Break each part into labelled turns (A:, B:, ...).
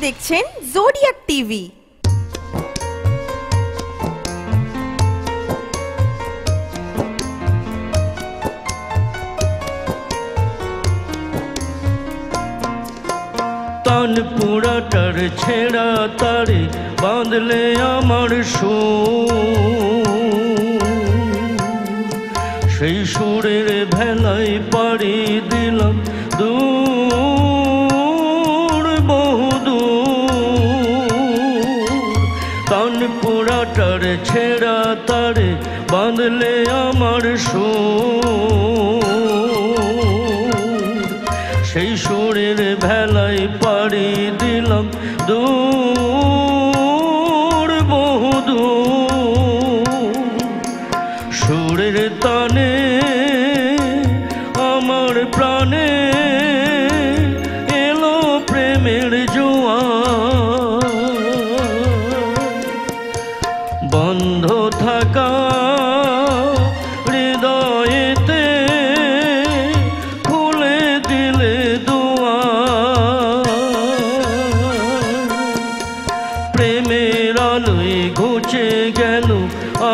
A: দেখছেন zodiac TV.
B: तान पुराटार छेड़ा तारे बांधले आमार সেই সুরের ভেলায় পাড়ি দিলাম দূর বহুদূর। তান পুরাটার ছেঁড়া তারে বাঁধলে আমার সেই সুরের ভেলায় পাড়ি দিলাম দূর বহুদূর। সুরের তানে আমার প্রাণে এলো প্রেমের জোয়ার। বন্ধ থাকা হৃদয়েতে খুলে দিলে দুয়ার। প্রেমের আলোয় ঘুচে গেল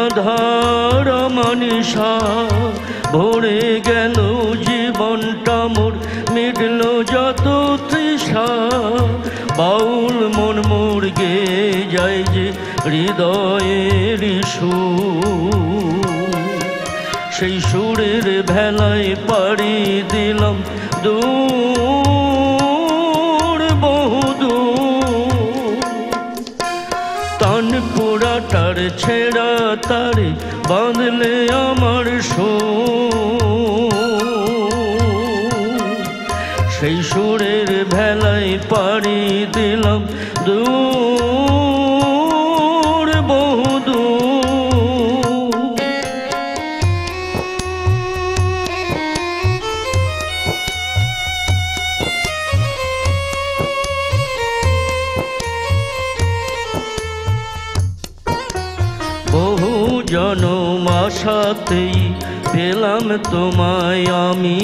B: আধার মানিসা, ভরে গেল জীবনটা মোর, মিটল যত তৃষা। বাউল মন মোর গে যায় যে হৃদয়ের সুর, সেই সুরের ভেলায় পাড়ি দিলাম দূর বহুদূর। তান পোড়াটার ছেঁড়া তারে বাঁধলে আমার সেই সুরের ভেলায় পাড়ি দিলাম দূর বহুদূর। বহু জনম আশাতেই পেলাম তোমায় আমি,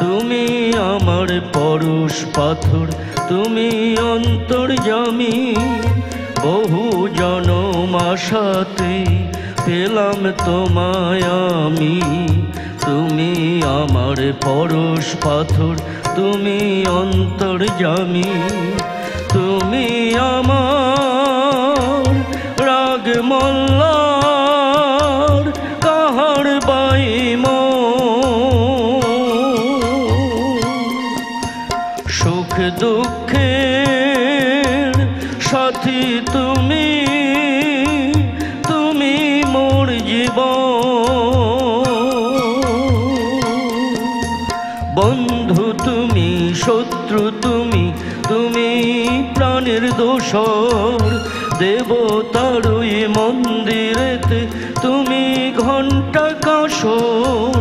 B: তুমি আমার পরশ পাথর, তুমি অন্তর্যামী। বহু জনম আশাতেই পেলাম তোমায় আমি, তুমি আমার পরশ পাথর, তুমি অন্তর্যামী। তুমি আমার রাগ মল্লার কাহার বাই সুখ দুঃখের সাথী তুমি, তুমি মোর জীবন। বন্ধু তুমি, শত্রু তুমি, তুমি প্রাণের দোসর। দেবতার ওই মন্দিরেতে তুমি ঘণ্টা কাসর।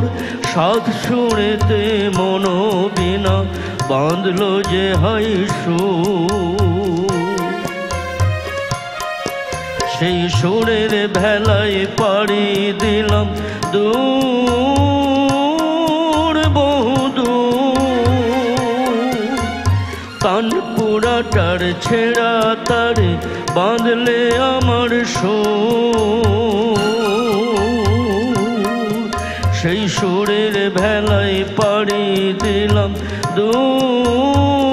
B: সাধ সুরেতে মনোবিনা বাঁধলো যে হাই সুর, সেই সুরের ভেলায় পাড়ি দিলাম দূর বহুদূর। তান পোড়াটার ছেঁড়া তারে বাঁধলে আমার সেই সুরের ভেলায় পাড়ি দিলাম দূর